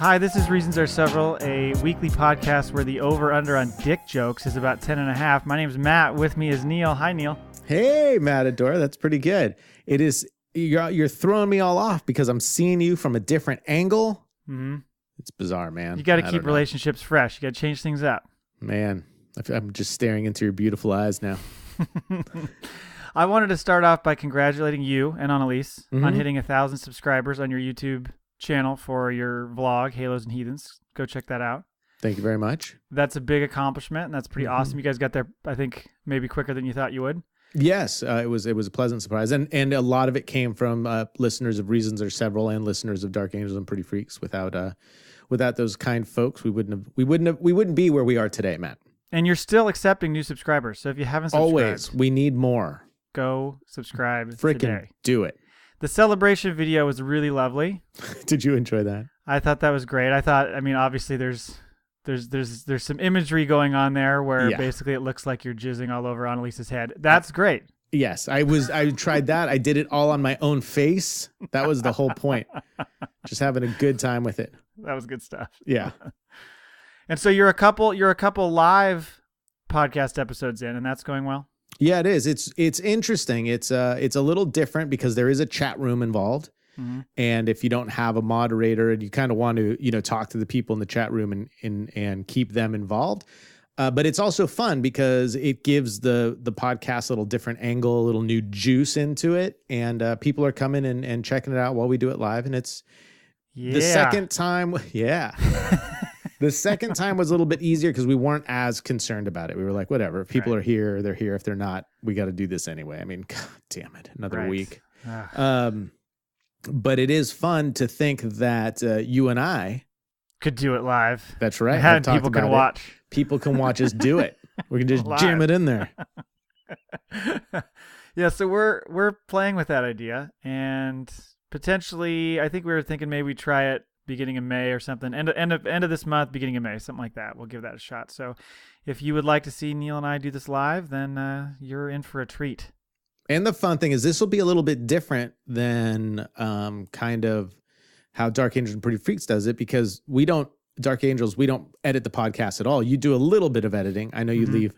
Hi, this is Reasons Are Several, a weekly podcast where the over-under on dick jokes is about 10.5. My name's Matt. With me is Neil. Hi, Neil. Hey, Matador. That's pretty good. It is. You're throwing me all off because I'm seeing you from a different angle. Mm-hmm. It's bizarre, man. You got to keep relationships fresh. You got to change things up. Man, I'm just staring into your beautiful eyes now. I wanted to start off by congratulating you and Annalise on hitting 1,000 subscribers on your YouTube channel for your vlog, Halos and Heathens. Go check that out. Thank you very much. That's a big accomplishment, and that's pretty awesome. You guys got there, I think, maybe quicker than you thought you would. Yes, it was a pleasant surprise, and a lot of it came from listeners of Reasons Are Several and listeners of Dark Angels and Pretty Freaks. Without those kind folks, we wouldn't be where we are today, Matt. And you're still accepting new subscribers, so if you haven't subscribed, always we need more. Go subscribe Frickin' today. Do it. The celebration video was really lovely. Did you enjoy that? I thought that was great. I mean, obviously there's some imagery going on there where basically it looks like you're jizzing all over Annalise's head. That's great. Yes, I tried that. I did it all on my own face. That was the whole point. Just having a good time with it. That was good stuff. Yeah. And so you're a couple live podcast episodes in, and that's going well? Yeah, it is. It's interesting. It's a little different because there is a chat room involved. Mm-hmm. And if you don't have a moderator and you kind of want to, talk to the people in the chat room and keep them involved. But it's also fun because it gives the podcast a little different angle, a little new juice into it. And people are coming and checking it out while we do it live. And it's the second time. Yeah. The second time was a little bit easier because we weren't as concerned about it. We were like, whatever. If people are here, they're here. If they're not, we got to do this anyway. I mean, God damn it. Another week. But it is fun to think that you and I could do it live. That's right. And people can watch. People can watch us do it. We can just jam it in there. Yeah, so we're playing with that idea, and potentially, I think we were thinking maybe we try it beginning of May or something. End of this month, beginning of May, something like that. We'll give that a shot. So, if you would like to see Neil and I do this live, then you're in for a treat. And the fun thing is this will be a little bit different than kind of how Dark Angels and Pretty Freaks does it because we don't edit the podcast at all. You do a little bit of editing. I know you leave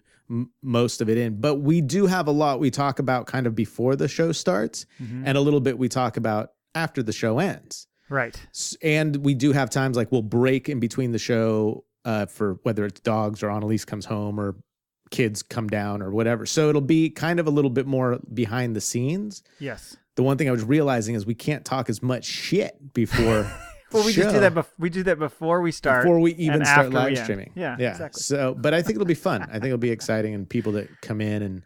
most of it in, but we do have a lot we talk about kind of before the show starts and a little bit we talk about after the show ends. Right. And we do have times like we'll break in between the show for whether it's dogs or Annalise comes home or kids come down or whatever. So it'll be kind of a little bit more behind the scenes. Yes. The one thing I was realizing is we can't talk as much shit before. Well, we just do that. We do that before we start. Before we even start live streaming. Yeah, exactly. So, but I think it'll be fun. I think it'll be exciting, and people that come in and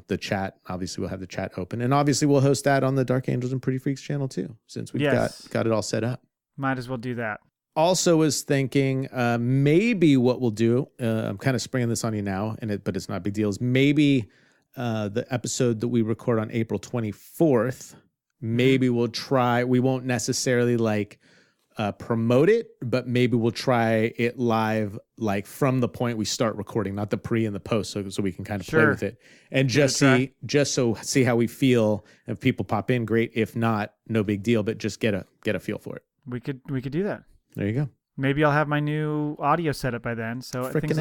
the chat. Obviously, we'll have the chat open, and obviously, we'll host that on the Dark Angels and Pretty Freaks channel too, since we've got it all set up. Might as well do that. Also, was thinking maybe what we'll do. I'm kind of springing this on you now, but it's not a big deal. Is maybe the episode that we record on April 24th. Maybe we'll try. We won't necessarily promote it, but maybe we'll try it live, from the point we start recording, not the pre and the post, so we can kind of play with it and see how we feel. If people pop in, great. If not, no big deal. But just get a feel for it. We could do that. There you go. Maybe I'll have my new audio setup by then, so things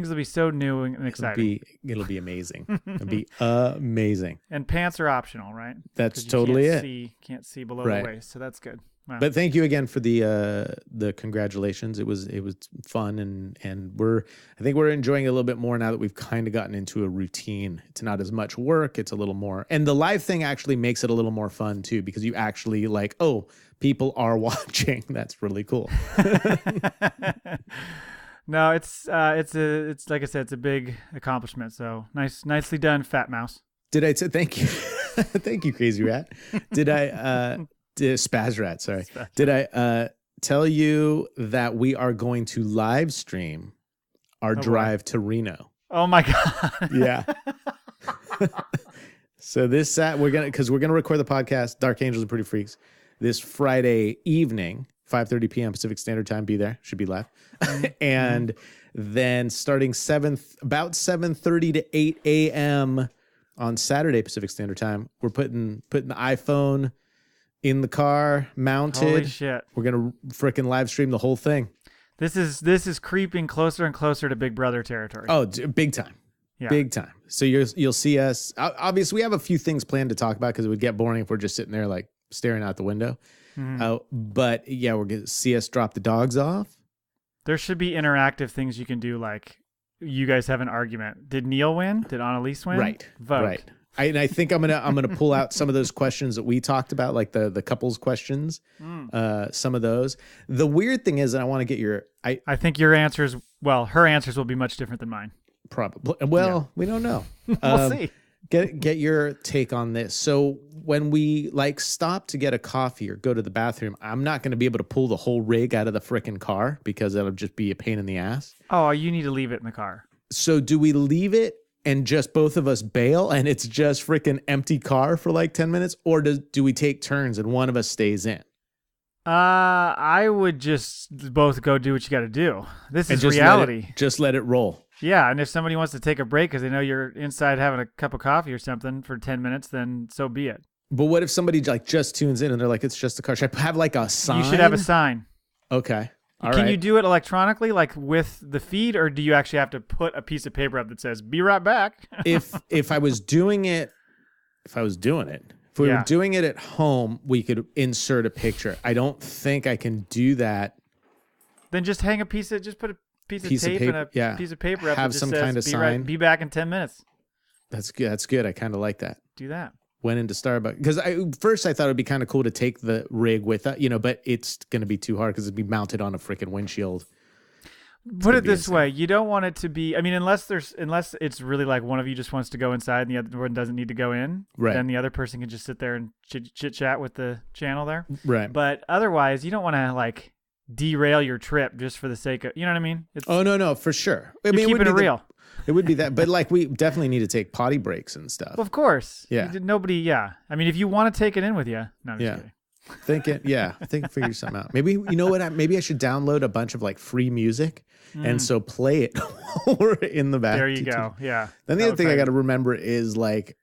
will be so new and exciting. It'll be amazing. It'll be amazing. And pants are optional, right? That's totally it. Can't see below the waist, so that's good. Wow. But thank you again for the congratulations. It was fun, and I think we're enjoying it a little bit more now that we've kind of gotten into a routine. It's not as much work. It's a little more, and the live thing actually makes it a little more fun too because you actually people are watching. That's really cool. No, it's like I said, it's a big accomplishment. So nicely done, Fat Mouse. Did I say thank you? Thank you, Crazy Rat. Did I? Spaz Rat, sorry. Did I tell you that we are going to live stream our drive to Reno? Oh my God. Yeah. So this we're gonna record the podcast, Dark Angels and Pretty Freaks, this Friday evening, 5:30 p.m. Pacific Standard Time. Be there, should be live. And then starting about 7:30 to 8 a.m. on Saturday Pacific Standard Time, we're putting the iPhone in the car, mounted. Holy shit. We're going to freaking live stream the whole thing. This is creeping closer and closer to Big Brother territory. Oh, big time. Yeah. Big time. So you'll see us. Obviously, we have a few things planned to talk about because it would get boring if we're just sitting there like staring out the window. But yeah, we're going to see us drop the dogs off. There should be interactive things you can do, like you guys have an argument. Did Neil win? Did Annalise win? Right. Vote. Right. I think I'm gonna pull out some of those questions that we talked about, like the couples questions. Some of those. The weird thing is, and I want to get your. I think your answers. Well, her answers will be much different than mine. Probably. Well, we don't know. We'll see. Get your take on this. So when we like stop to get a coffee or go to the bathroom, I'm not going to be able to pull the whole rig out of the frickin' car because that'll just be a pain in the ass. Oh, you need to leave it in the car. So do we leave it and just both of us bail and it's just freaking empty car for like 10 minutes? Or do we take turns and one of us stays in? I would just both go do what you got to do. This is reality. Just let it roll. Yeah, and if somebody wants to take a break because they know you're inside having a cup of coffee or something for 10 minutes, then so be it. But what if somebody like just tunes in and they're like, it's just a car? Should I have like a sign? You should have a sign. Okay. Can you do it electronically, like with the feed, or do you actually have to put a piece of paper up that says "Be right back"? if I was doing it, if we were doing it at home, we could insert a picture. I don't think I can do that. Then just hang put a piece of tape and a piece of paper up have that some says, kind of sign. Be back in 10 minutes. That's good. I kind of like that. Do that. Went into Starbucks because first I thought it'd be kind of cool to take the rig with it, but it's going to be too hard because it'd be mounted on a freaking windshield. Put it this way: you don't want it to be. I mean, unless it's really like one of you just wants to go inside and the other one doesn't need to go in. Right. Then the other person can just sit there and chit chat with the channel there. Right. But otherwise, you don't want to like derail your trip just for the sake of, you know what I mean? No, for sure. You're keeping it real. It would be that, but like we definitely need to take potty breaks and stuff. Well, of course. Yeah. Nobody. Yeah. I mean, if you want to take it in with you, no. I'm just kidding. Figure something out. Maybe you know what? Maybe I should download a bunch of like free music and so play it while we're in the back. There you go. Yeah. Then the other thing I got to remember is like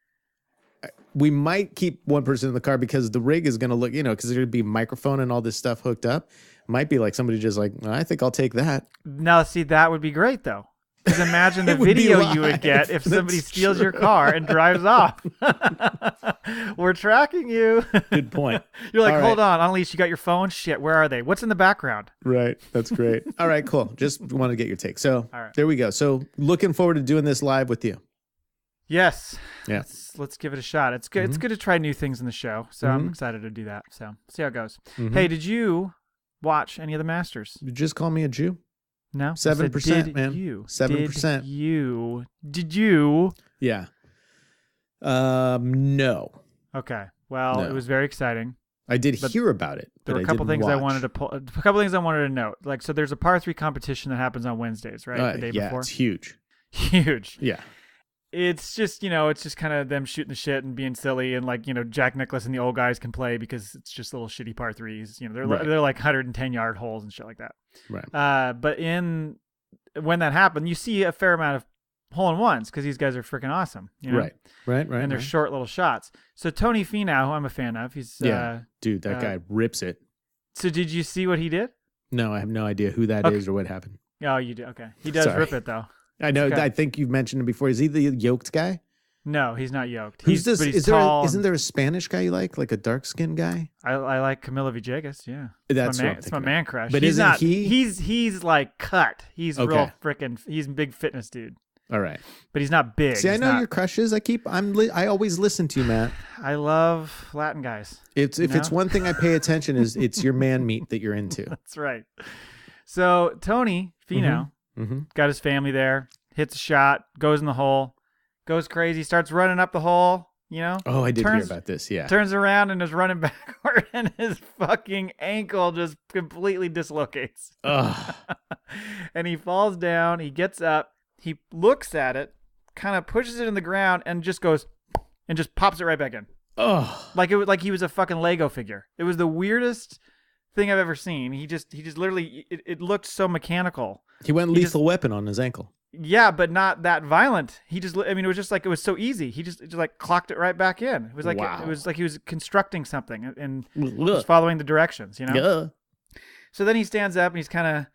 we might keep one person in the car because the rig is going to look, because there's going to be a microphone and all this stuff hooked up. Might be like somebody just like, I think I'll take that. Now, see, that would be great though. Because imagine the video you would get if somebody steals your car and drives off. We're tracking you. Good point. You're like, hold on, Annalise, you got your phone? Shit, where are they? What's in the background? Right. That's great. All right, cool. Just want to get your take. So there we go. So looking forward to doing this live with you. Yes. Yeah. Let's give it a shot. It's good. Mm-hmm. It's good to try new things in the show. So I'm excited to do that. So see how it goes. Mm-hmm. Hey, did you watch any of the Masters? You just call me a Jew? No, 7%, man. 7%. Did you? Yeah. No. Okay. Well, it was very exciting. I did hear about it. There were a couple things I wanted to note. Like, so there's a par 3 competition that happens on Wednesdays, right? The day before. It's huge. Huge. Yeah. It's just, it's just kind of them shooting the shit and being silly, and like, Jack Nicklaus and the old guys can play because it's just little shitty par 3s. They're like 110-yard holes and shit like that. Right. But when that happened, you see a fair amount of hole-in-ones because these guys are freaking awesome. Right. And they're short little shots. So Tony Finau, who I'm a fan of, he's dude, that guy rips it. So did you see what he did? No, I have no idea who that is or what happened. Oh, you do. Okay, he does rip it though. I know. Okay. I think you've mentioned it before. Is he the yoked guy? No, he's not yoked. He's tall. Isn't there a Spanish guy you like a dark-skinned guy? I like Camilo Villegas. Yeah, that's my man crush. But he's not. He's like cut. He's real freaking. He's a big fitness dude. All right, but he's not big. See, I know your crushes. I always listen to you, Matt. I love Latin guys. If it's one thing I pay attention is it's your man meat that you're into. That's right. So Tony Finau. Got his family there, hits a shot, goes in the hole, goes crazy, starts running up the hole, Oh, I did hear about this, yeah. Turns around and is running backward, and his fucking ankle just completely dislocates. Ugh. And he falls down, he gets up, he looks at it, kind of pushes it in the ground, and just goes, and just pops it right back in. Ugh. Like he was a fucking Lego figure. It was the weirdest thing I've ever seen. He just literally, it looked so mechanical. He went Lethal Weapon on his ankle. Yeah, but not that violent. He just, I mean, it was just like, it was so easy. He just like clocked it right back in. It was like, Wow. it was like he was constructing something and was following the directions, you know? Yeah. So then he stands up and he's kind of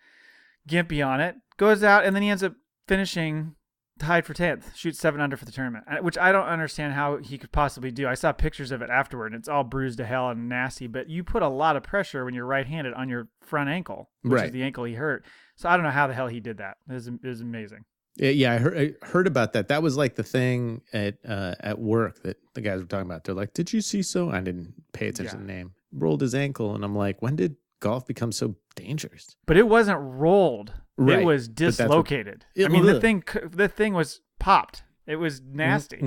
gimpy on it, goes out, and then he ends up finishing tied for 10th, shoots 7 under for the tournament, which I don't understand how he could possibly do. I saw pictures of it afterward, and it's all bruised to hell and nasty, but you put a lot of pressure when you're right-handed on your front ankle, which is the ankle he hurt. So I don't know how the hell he did that. It was amazing. Yeah, I heard about that. That was like the thing at work that the guys were talking about. They're like, "Did you see so?" I didn't pay attention to the name. Rolled his ankle, and I'm like, "When did golf become so dangerous?" But it wasn't rolled. Right. It was dislocated. I mean, the thing was popped. It was nasty.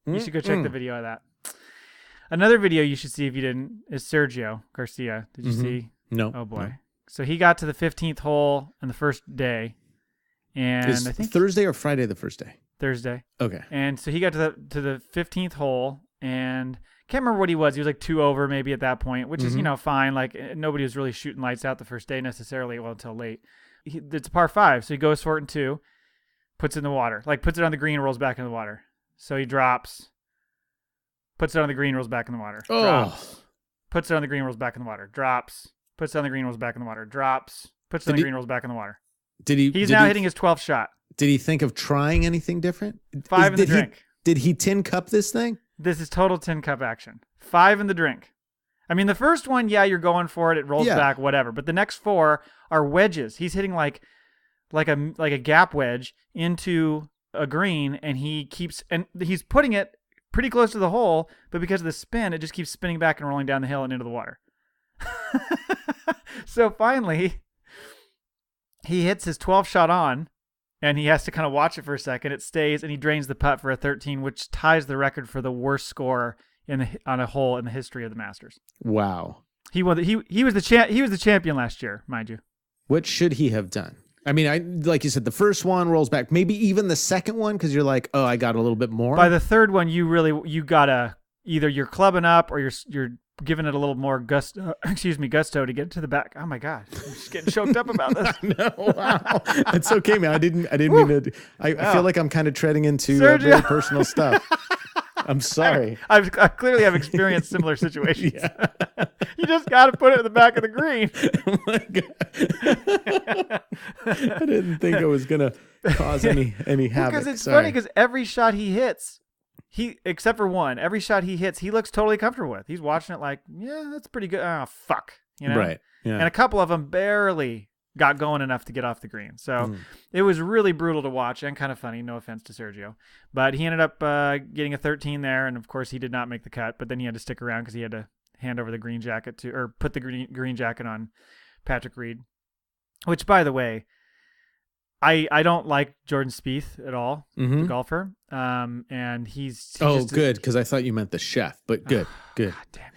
You should go check the video of that. Another video you should see if you didn't is Sergio Garcia. Did you see? No. Oh boy. No. So he got to the 15th hole in the first day. And I think Thursday or Friday the first day? Thursday. Okay. And so he got to the 15th hole and can't remember what he was. He was like 2 over maybe at that point, which is, fine. Like nobody was really shooting lights out the first day necessarily, well, until late. It's a par 5, so he goes for it in 2, puts it in the water. Like puts it on the green, rolls back in the water. So he drops, puts it on the green, rolls back in the water. Drops. Puts it on the green, rolls back in the water. Drops. Puts it on the green, rolls back in the water. Drops. Puts it on the green, rolls back in the water. He's now hitting his 12th shot. Did he think of trying anything different? 5 in the drink. Did he tin cup this thing? This is total tin cup action. 5 in the drink. I mean, the first one, yeah, you're going for it. It rolls back, whatever. But the next 4 are wedges. He's hitting like a gap wedge into a green, and he's putting it pretty close to the hole. But because of the spin, it just keeps spinning back and rolling down the hill and into the water. So finally, he hits his 12th shot on, and he has to kind of watch it for a second. It stays, and he drains the putt for a 13, which ties the record for the worst score on a hole in the history of the Masters. Wow. He was the champion last year, mind you. What should he have done? I mean, like you said, the first one rolls back, maybe even the second one, because you're like, oh, I got a little bit more. By the third one, you gotta either you're clubbing up or you're giving it a little more gusto to get to the back. Oh my God, I'm just getting choked up about this. No, wow, it's okay, man. I didn't mean to. I feel like I'm kind of treading into very personal stuff. I'm sorry. I clearly have experienced similar situations. Yeah. You just got to put it in the back of the green. Oh my God. I didn't think I was gonna cause any havoc. Because it's funny because every shot he hits. Except for one, every shot he hits, he looks totally comfortable with. He's watching it like, yeah, that's pretty good. Oh, fuck. You know? Right. Yeah. And a couple of them barely got going enough to get off the green. So it was really brutal to watch and kind of funny. No offense to Sergio. But he ended up getting a 13 there. And of course, he did not make the cut. But then he had to stick around because he had to hand over the green jacket or put the green jacket on Patrick Reed. Which, by the way, I don't like Jordan Spieth at all, the golfer. And he's good, because I thought you meant the chef, but good. God damn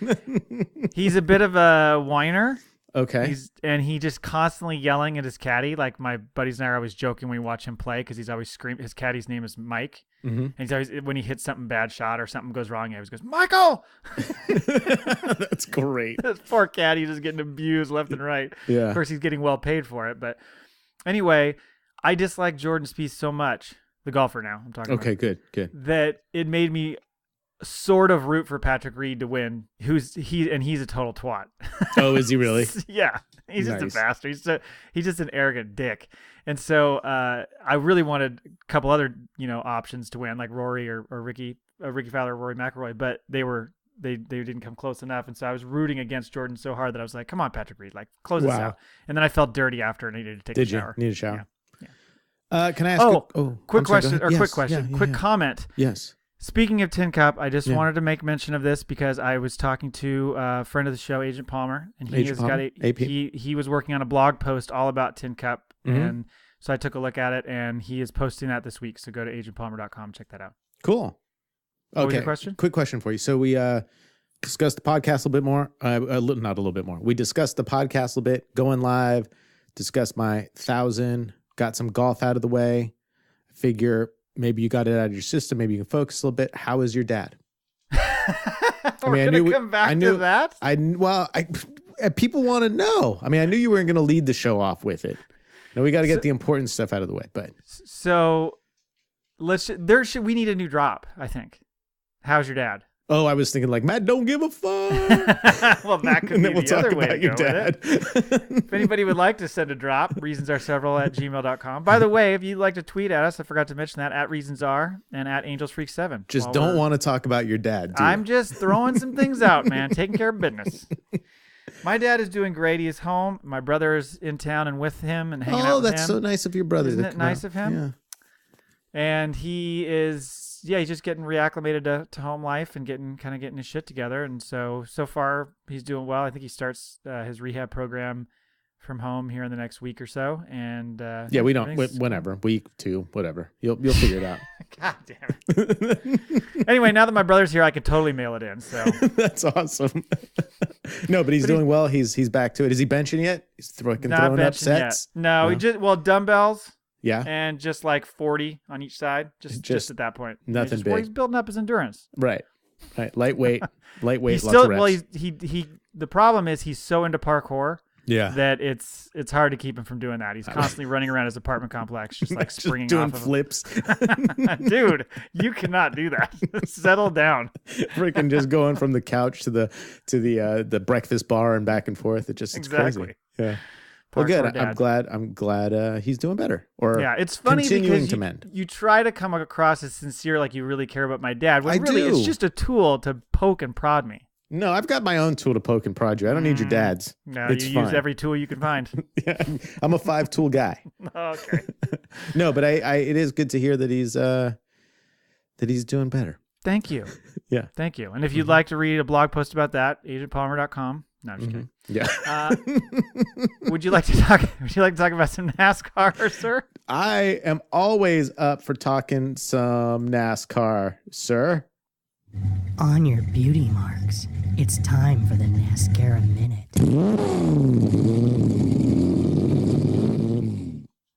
you. He's a bit of a whiner. Okay. He just constantly yelling at his caddy. Like my buddies and I are always joking when we watch him play because he's always screaming. His caddy's name is Mike. And he's always, when he hits something bad shot or something goes wrong, he always goes, Michael! That's great. This poor caddy just getting abused left and right. Yeah. Of course, he's getting well paid for it, but... Anyway, I dislike Jordan Spieth so much, the golfer now I'm talking about. Okay, good. That it made me sort of root for Patrick Reed to win. He's a total twat. Oh, is he really? Yeah. He's just a bastard. He's just an arrogant dick. And so I really wanted a couple other, options to win, like Rory or Ricky Fowler or Rory McIlroy, but they didn't come close enough. And so I was rooting against Jordan so hard that I was like, come on, Patrick Reed, like close this out. And then I felt dirty after and I needed to take a shower. Need a shower? Yeah. Can I ask quick comment. Yes. Speaking of Tin Cup, I just wanted to make mention of this because I was talking to a friend of the show, Agent Palmer, and he was working on a blog post all about Tin Cup. And so I took a look at it and he is posting that this week. So go to agentpalmer.com, check that out. Cool. What was your question? Quick question for you. So we discussed the podcast a little bit more. Not a little bit more. We discussed the podcast a little bit, going live, discussed my 1,000, got some golf out of the way. I figure maybe you got it out of your system. Maybe you can focus a little bit. How is your dad? We're going to come back to that? People want to know. I mean, I knew you weren't going to lead the show off with it. No, we got to get the important stuff out of the way. But so we need a new drop, I think. How's your dad? Oh, I was thinking like, Matt, don't give a fuck. Well, that could be the other way to your go dad. with it. If anybody would like to send a drop, reasonsareseveral@gmail.com. By the way, if you'd like to tweet at us, I forgot to mention that, @reasonsare and @angelsfreak7. Just don't want to talk about your dad, do you? I'm just throwing some things out, man. Taking care of business. My dad is doing great. He is home. My brother is in town and with him and hanging out with him. Oh, that's so nice of your brother. Isn't it nice of him? Yeah. And he is, he's just getting reacclimated to home life and getting his shit together. And so far he's doing well. I think he starts his rehab program from home here in the next week or so. And we don't, whenever, week, 2, whatever. You'll figure it out. God damn it. Anyway, now that my brother's here, I could totally mail it in. So that's awesome. No, but he's doing well. He's back to it. Is he benching yet? He's throwing up sets? Yet. No, he dumbbells. Yeah. And just like 40 on each side, just at that point. Nothing big. Well, he's building up his endurance. Right. Lightweight, lots of reps. Well, the problem is he's so into parkour that it's hard to keep him from doing that. He's constantly running around his apartment complex, just like springing doing off of flips. Dude, you cannot do that. Settle down. Freaking just going from the couch to the breakfast bar and back and forth. It's crazy. Yeah. Well, good. I'm glad he's doing better. Or it's funny continuing because to mend. You try to come across as sincere, like you really care about my dad. When really, do. It's just a tool to poke and prod me. No, I've got my own tool to poke and prod you. I don't need your dad's. No, it's you fine. use every tool you can find. Yeah, I'm a 5-tool guy. Okay. No, but it is good to hear that he's doing better. Thank you. Yeah. Thank you. And if you'd like to read a blog post about that, agentpalmer.com. No, I'm just kidding. Yeah. Would you like to talk about some NASCAR, sir? I am always up for talking some NASCAR, sir. On your beauty marks, it's time for the NASCAR Minute.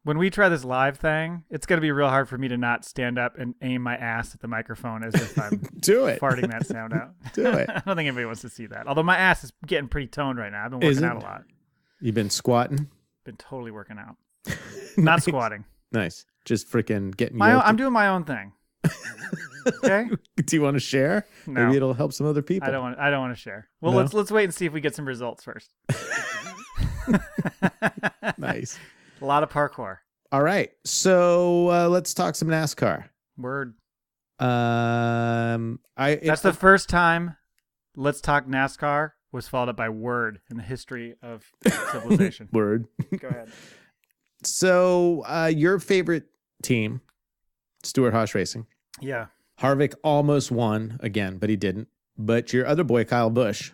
When we try this live thing, it's going to be real hard for me to not stand up and aim my ass at the microphone as if I'm farting that sound out. Do it. I don't think anybody wants to see that. Although my ass is getting pretty toned right now. I've been working out a lot. You've been squatting? Been totally working out. Not squatting. Nice. Just freaking getting I'm doing my own thing. Okay. Do you want to share? No. Maybe it'll help some other people. I don't want to share. Well, no? let's wait and see if we get some results first. Nice. A lot of parkour. All right. So let's talk some NASCAR. Word. That's the first time Let's Talk NASCAR was followed up by word in the history of civilization. Word. Go ahead. So your favorite team, Stewart Haas Racing. Yeah. Harvick almost won again, but he didn't. But your other boy, Kyle Busch,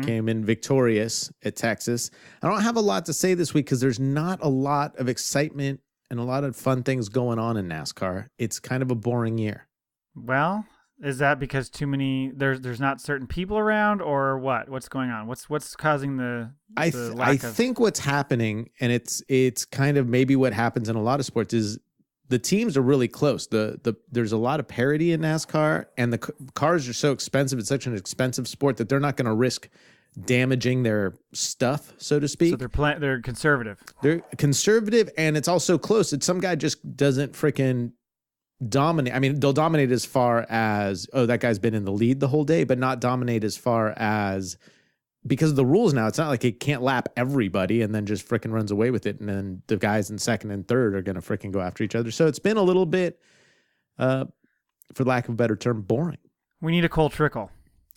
came in victorious at Texas. I don't have a lot to say this week because there's not a lot of excitement and a lot of fun things going on in NASCAR. It's kind of a boring year. Well, is that because there's not certain people around, or what? What's going on? What's causing the I think what's happening, and it's kind of maybe what happens in a lot of sports, is the teams are really close. There's a lot of parity in NASCAR, and the cars are so expensive. It's such an expensive sport that they're not going to risk damaging their stuff, so to speak. So they're conservative. They're conservative, and it's also close. It's some guy just doesn't freaking dominate. I mean, they'll dominate as far as, oh, that guy's been in the lead the whole day, but not dominate as far as, because of the rules now, it's not like it can't lap everybody and then just freaking runs away with it. And then the guys in second and third are going to freaking go after each other. So it's been a little bit, for lack of a better term, boring. We need a Cole Trickle.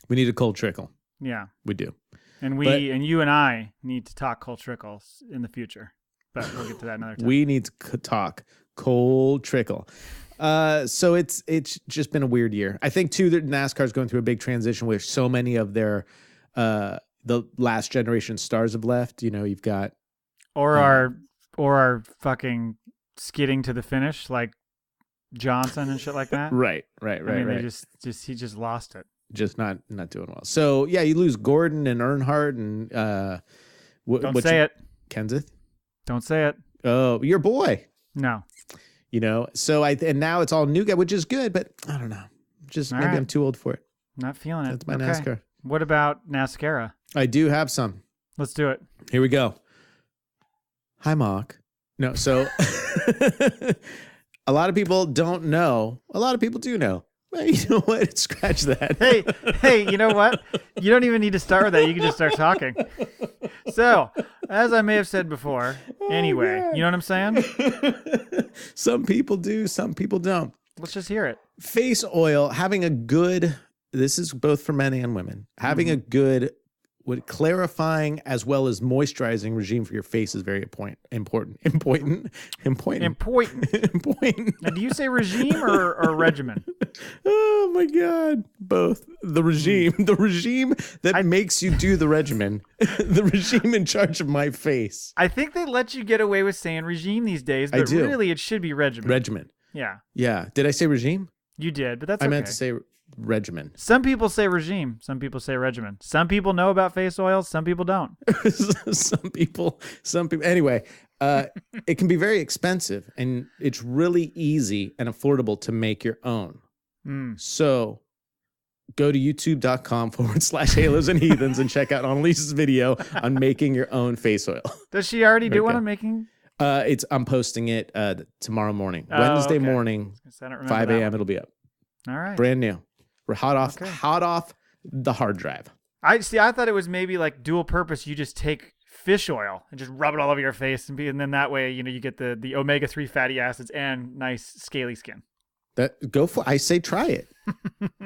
We need a Cole Trickle. Yeah. We do. And you and I need to talk Cole Trickles in the future. But we'll get to that another time. We need to talk Cole Trickle. So it's just been a weird year. I think, too, that NASCAR's going through a big transition where so many of their the last generation stars have left. You know, you've got are fucking skidding to the finish like Johnson and shit like that. Right. I mean, they he just lost it. Just not doing well. So yeah, you lose Gordon and Earnhardt and don't say it, Kenseth. Don't say it. Oh, your boy. No. You know, so and now it's all new guy, which is good, but I don't know. Just maybe I'm too old for it. Not feeling it. That's my NASCAR. What about NASCAR? I do have some. Let's do it. Here we go. Hi, Mark. No, so a lot of people don't know. A lot of people do know. Well, you know what? Scratch that. Hey, you know what? You don't even need to start with that. You can just start talking. So, as I may have said before, anyway, God. you know what I'm saying? Some people do, some people don't. Let's just hear it. Face oil, having a good, this is both for men and women, having a good, clarifying as well as moisturizing regime for your face is very important. Now, do you say regime or regimen? Oh my God. Both. The regime that makes you do the regimen, the regime in charge of my face. I think they let you get away with saying regime these days, but really it should be regimen. Regimen. Yeah. Yeah. Did I say regime? You did, but that's okay. I meant to say regimen. Some people say regime. Some people say regimen. Some people know about face oils. Some people don't. some people. Anyway, it can be very expensive, and it's really easy and affordable to make your own. So go to youtube.com/halos and heathens and check out Annalise's video on making your own face oil. Does she already do one on making? I'm posting it tomorrow morning. Wednesday morning, 5 a.m. It'll be up. All right. Brand new. We're hot off the hard drive. I thought it was maybe like dual purpose. You just take fish oil and just rub it all over your face, and then that way, you get the omega-3 fatty acids and nice scaly skin. I say try it.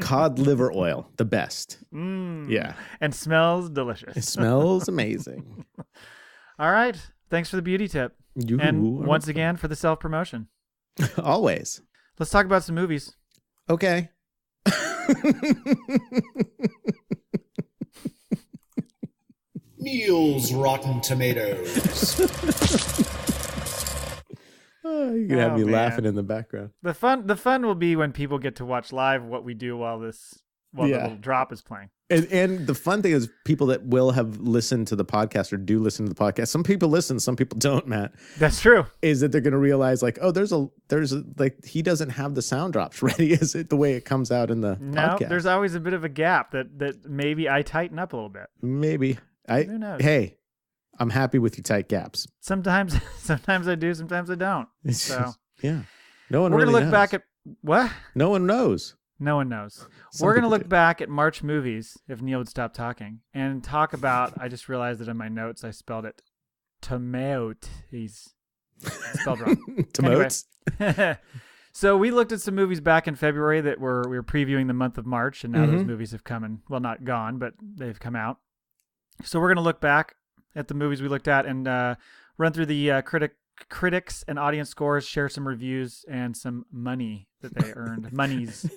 Cod liver oil, the best. Yeah. And smells delicious. It smells amazing. All right. Thanks for the beauty tip. And once again for the self-promotion. Always. Let's talk about some movies. Okay. Neil's Rotten Tomatoes. Oh, you can have me laughing in the background. The fun will be when people get to watch live what we do while the little drop is playing. And the fun thing is people that will have listened to the podcast or do listen to the podcast. Some people listen, some people don't, Matt. That's true. Is that they're going to realize like, oh, there's like he doesn't have the sound drops ready. Is it the way it comes out in the podcast? There's always a bit of a gap that maybe I tighten up a little bit. Maybe. Who knows? Hey, I'm happy with your tight gaps. Sometimes I do, sometimes I don't. So yeah. No one We're really going to look knows. back at what? No one knows. No one knows. Some We're going to people look back at March movies, if Neil would stop talking, and talk about, I just realized that in my notes I spelled it tomatoes. Spelled wrong. Tomates. Anyway. So we looked at some movies back in February that we were previewing the month of March, and now those movies have come and, well, not gone, but they've come out. So we're going to look back at the movies we looked at and run through the critics and audience scores, share some reviews, and some money that they earned. Monies.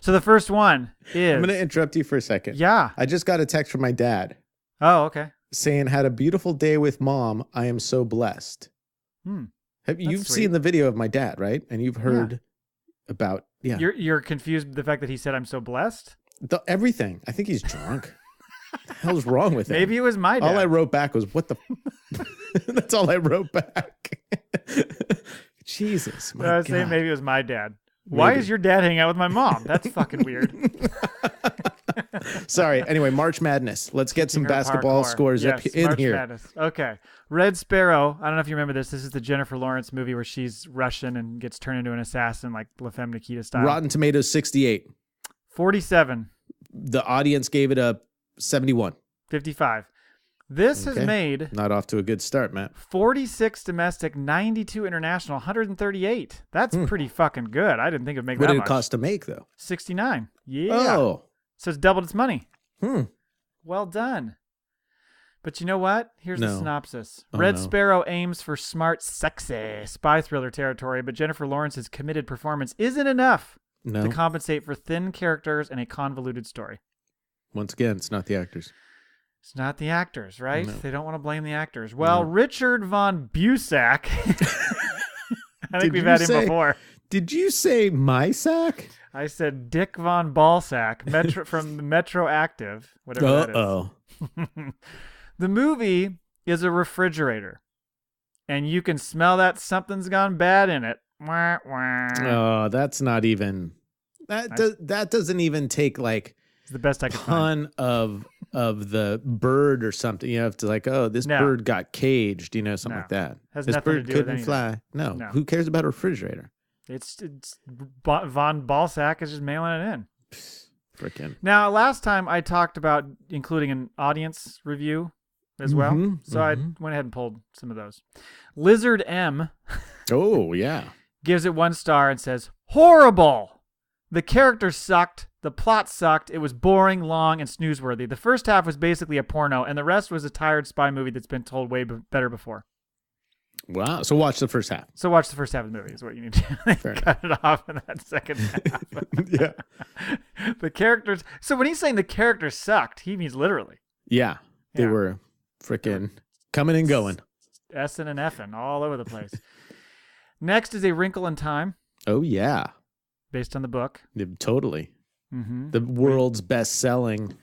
So the first one is... I'm going to interrupt you for a second. Yeah. I just got a text from my dad. Oh, okay. Saying, had a beautiful day with mom. I am so blessed. You've seen the video of my dad, right? And you've heard about... Yeah. You're confused with the fact that he said I'm so blessed? Everything. I think he's drunk. What the hell's wrong with him? Maybe it was my dad. All I wrote back was, what the... That's all I wrote back. Jesus, my I was God. saying maybe it was my dad. Why is your dad hanging out with my mom? That's fucking weird. Sorry. Anyway, March Madness. Let's get some basketball scores up in March here. Madness. Okay. Red Sparrow. I don't know if you remember this. This is the Jennifer Lawrence movie where she's Russian and gets turned into an assassin like La Femme Nikita style. Rotten Tomatoes 68. 47. The audience gave it a 71. 55. This has made... Not off to a good start, Matt. 46 domestic, 92 international, 138. That's pretty fucking good. I didn't think it'd make What that did much. it cost to make, though? 69. Yeah. Oh. So it's doubled its money. Well done. But you know what? Here's the synopsis. Red no. Sparrow aims for smart, sexy spy thriller territory, but Jennifer Lawrence's committed performance isn't enough to compensate for thin characters and a convoluted story. Once again, it's not the actors. It's not the actors, right? No. They don't want to blame the actors. Well, Richard Von Busak. I think we've had him before. Did you say my sack? I said Dick Von Ballsack, from Metro Active, whatever that is. The movie is a refrigerator, and you can smell that something's gone bad in it. Wah, wah. Oh, that's not even... That doesn't even take like... It's the best I could ton find. of the bird or something. You have to like, oh, this bird got caged, something like that. Has this nothing bird to do with couldn't fly. No. Who cares about a refrigerator? It's Von Balsack is just mailing it in. Frickin'. Now, last time I talked about including an audience review as well. So I went ahead and pulled some of those. Lizard M Oh, yeah. gives it 1 star and says, horrible. The characters sucked. The plot sucked. It was boring, long, and snoozeworthy. The first half was basically a porno, and the rest was a tired spy movie that's been told way better before. Wow. So watch the first half. So watch the first half of the movie is what you need to cut it off in that second half. Yeah. The characters. So when he's saying the characters sucked, he means literally. Yeah. They were freaking coming and going. S-ing and F-ing all over the place. Next is A Wrinkle in Time. Oh, yeah. Based on the book. Yeah, totally. The world's best-selling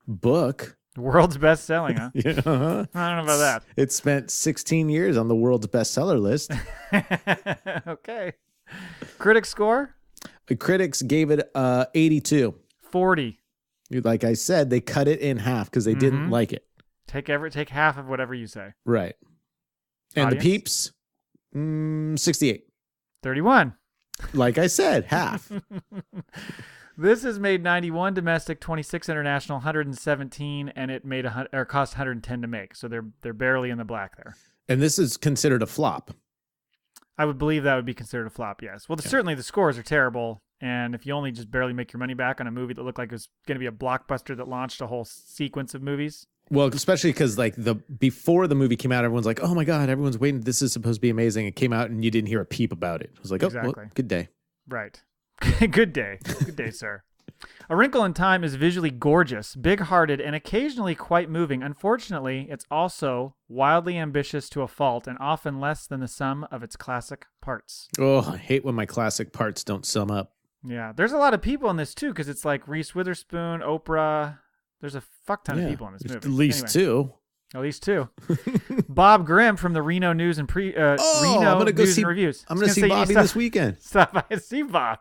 book. World's best-selling, huh? Yeah. Uh-huh. I don't know about that. It spent 16 years on the world's bestseller list. Okay. Critic score? The critics gave it 82. 40. Like I said, they cut it in half because they didn't like it. Take half of whatever you say. Right. And Audience? the peeps, 68. 31. Like I said, half. This has made 91 domestic, 26 international, 117, and it made cost 110 to make. So they're barely in the black there. And this is considered a flop. I would believe that would be considered a flop, yes. Well, certainly the scores are terrible, and if you only just barely make your money back on a movie that looked like it was going to be a blockbuster that launched a whole sequence of movies. Well, especially because like before the movie came out, everyone's like, "Oh my god, everyone's waiting. This is supposed to be amazing." It came out and you didn't hear a peep about it. It was like, Exactly. "Oh, well, good day." Right. Good day. Good day, sir. A Wrinkle in Time is visually gorgeous, big-hearted, and occasionally quite moving. Unfortunately, it's also wildly ambitious to a fault and often less than the sum of its classic parts. Oh, I hate when my classic parts don't sum up. Yeah, there's a lot of people in this, too, because it's like Reese Witherspoon, Oprah. There's a fuck ton of people in this movie. At least two. At least two. Bob Grimm from the Reno News and Reno I'm gonna go News see, and Reviews. I'm going to see Bobby this weekend. Stop by and see Bob.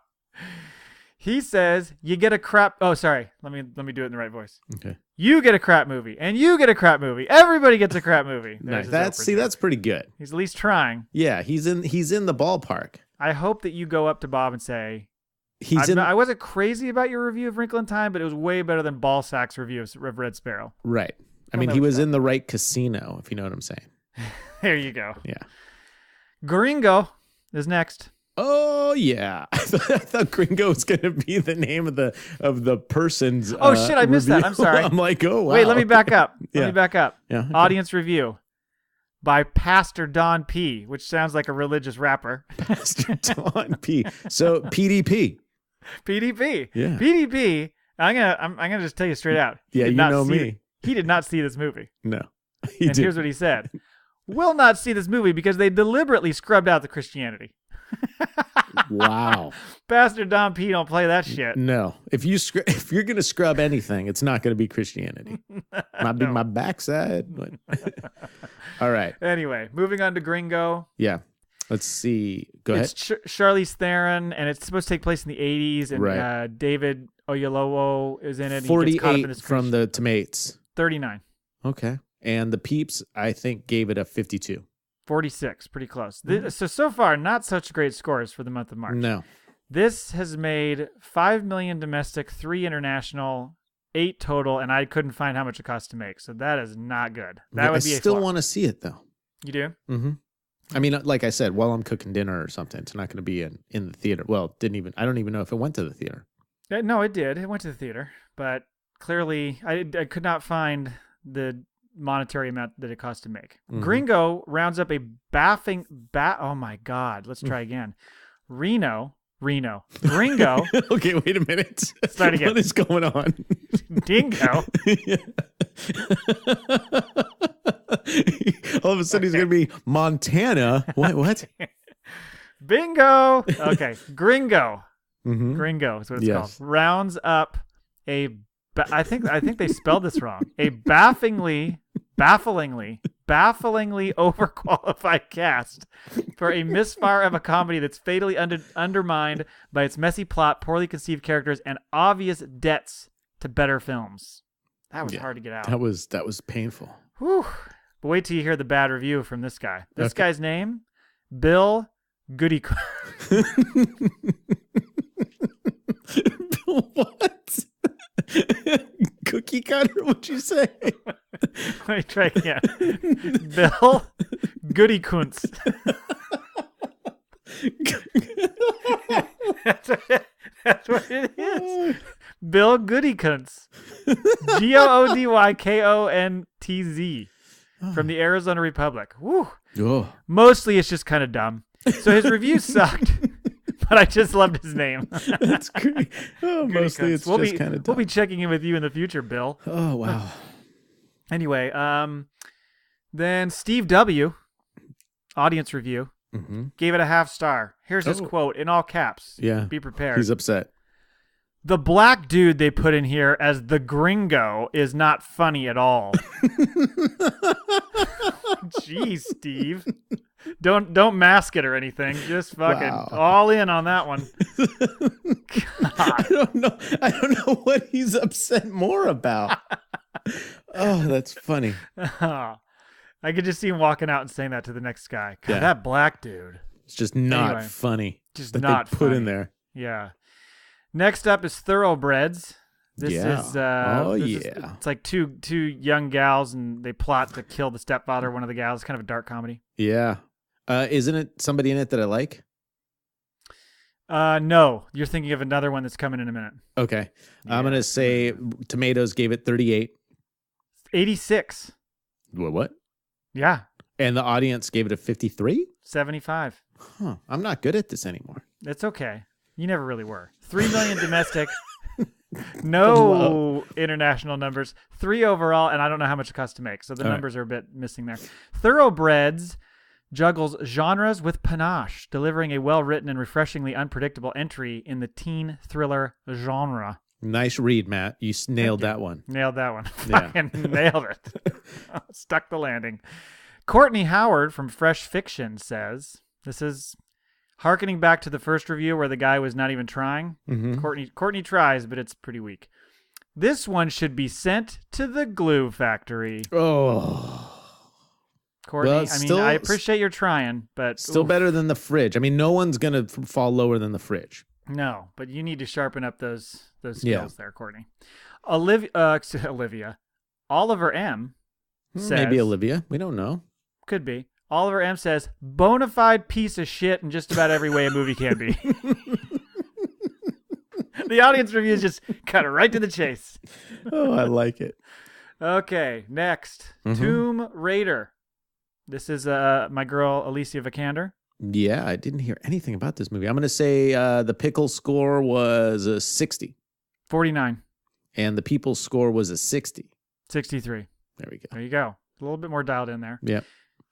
He says, you get a crap... Oh, sorry. Let me do it in the right voice. Okay. You get a crap movie, and you get a crap movie. Everybody gets a crap movie. Nice. That's pretty good. He's at least trying. Yeah, he's in the ballpark. I hope that you go up to Bob and say... I wasn't crazy about your review of Wrinkle in Time, but it was way better than Ballsack's review of Red Sparrow. Right. I mean, he was in the right casino, if you know what I'm saying. There you go. Yeah. Gringo is next. Oh yeah, I thought Gringo was going to be the name of the person's. Oh shit, I missed review. that. I'm sorry. I'm like, oh wow. Wait, let me back up. Yeah. Yeah. Okay. Audience review by Pastor Don P, which sounds like a religious rapper. Pastor Don P. So PDP. PDP. Yeah. PDP. I'm gonna just tell you straight out. Yeah, you know me. He did not see this movie. No. Here's what he said: "Will not see this movie because they deliberately scrubbed out the Christianity." Wow. Pastor Don P don't play that shit. No. If you're going to scrub anything, it's not going to be Christianity. Might be my backside. But all right. Anyway, moving on to Gringo. Yeah. Let's see. Go ahead. It's Charlize Theron, and it's supposed to take place in the 80s, and right. David Oyelowo is in it. 48 from the Tomates. 39. Okay. And the Peeps, I think, gave it a 52. 46, pretty close. So far, not such great scores for the month of March. No. This has made 5 million domestic, 3 international, 8 total, and I couldn't find how much it cost to make. So that is not good. That would be a still want to see it, though. You do? Mm-hmm. I mean, like I said, while I'm cooking dinner or something, it's not going to be in the theater. Well, I don't even know if it went to the theater. No, it did. It went to the theater, but clearly I could not find the monetary amount that it cost to make. Mm-hmm. Gringo rounds up a baffing oh my God. Let's try again. Gringo. Okay, wait a minute. Start again. What is going on? Dingo. All of a sudden he's going to be Montana. What? Bingo. Okay. Gringo. Mm-hmm. Gringo is what it's called. Rounds up I think they spelled this wrong. A bafflingly overqualified cast for a misfire of a comedy that's fatally undermined by its messy plot, poorly conceived characters, and obvious debts to better films. That was hard to get out. That was painful. Whew. But wait till you hear the bad review from this guy. This Okay. guy's name, Bill Goody. What? Cookie cutter? What'd you say? Let me try again. Bill Goody Kuntz. That's what it is. Bill Goodykuntz. GOODYKONTZ from the Arizona Republic. Woo. Oh. Mostly it's just kind of dumb. So his review sucked, but I just loved his name. That's great. Oh, mostly it's just kind of dumb. We'll be checking in with you in the future, Bill. Oh, wow. Anyway, then Steve W., audience review, gave it a 0.5 star. Here's his quote in all caps. Yeah. Be prepared. He's upset. The black dude they put in here as the gringo is not funny at all. Jeez, Steve. Don't mask it or anything. Just fucking all in on that one. I don't know what he's upset more about. Oh, that's funny. I could just see him walking out and saying that to the next guy. God, that black dude. It's just not funny. Just that not they put funny. in there. Yeah. Next up is Thoroughbreds. This is it's like two young gals and they plot to kill the stepfather, one of the gals. Kind of a dark comedy. Yeah. Isn't it somebody in it that I like? No, you're thinking of another one that's coming in a minute. Okay. I'm going to say Tomatoes gave it 38. 86. What? Yeah. And the audience gave it a 53? 75. Huh. I'm not good at this anymore. It's okay. You never really were. 3 million domestic. No international numbers. 3 overall, and I don't know how much it costs to make, so the numbers are a bit missing there. Thoroughbreds juggles genres with panache, delivering a well-written and refreshingly unpredictable entry in the teen thriller genre. Nice read, Matt. You nailed that one. Nailed that one. Yeah. Fucking nailed it. Stuck the landing. Courtney Howard from Fresh Fiction says, this is hearkening back to the first review where the guy was not even trying. Courtney tries, but it's pretty weak. This one should be sent to the glue factory. Oh. Courtney, well, I appreciate your trying, but still better than the fridge. I mean, no one's going to fall lower than the fridge. No, but you need to sharpen up those skills there, Courtney. Olivia. Oliver M. says, maybe Olivia. We don't know. Could be. Oliver M. says, bona fide piece of shit in just about every way a movie can be. The audience reviews just cut right to the chase. Oh, I like it. Okay, next. Tomb Raider. This is my girl, Alicia Vikander. Yeah, I didn't hear anything about this movie. I'm going to say the Pickle score was a 60. 49. And the People's score was a 60. 63. There we go. There you go. A little bit more dialed in there. Yeah.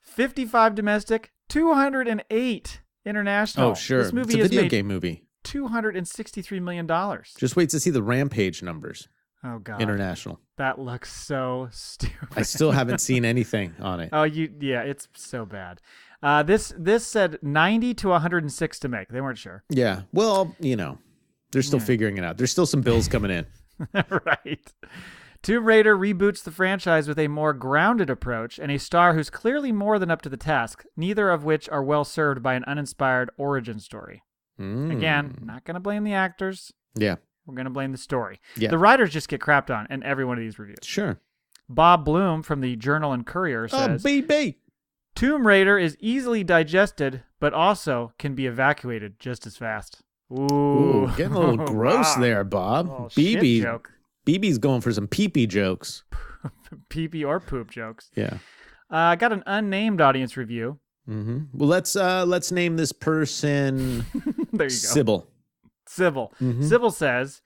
55 domestic, 208 international. Oh, sure. This movie it's a has video made game movie. $263 million. Just wait to see the Rampage numbers. Oh, God. International. That looks so stupid. I still haven't seen anything on it. Oh, it's so bad. This said 90 to 106 to make. They weren't sure. Yeah. Well, they're still figuring it out. There's still some bills coming in. Right. Tomb Raider reboots the franchise with a more grounded approach and a star who's clearly more than up to the task, neither of which are well served by an uninspired origin story. Again, not going to blame the actors. Yeah. We're going to blame the story. Yeah. The writers just get crapped on in every one of these reviews. Sure. Bob Bloom from the Journal and Courier says, BB. Tomb Raider is easily digested, but also can be evacuated just as fast. Ooh. Getting a little gross there, Bob. Oh, shit joke. BB's going for some pee-pee jokes. Pee-pee or poop jokes. Yeah. I got an unnamed audience review. Well, let's name this person there you go. Sybil. Sybil. Sybil says,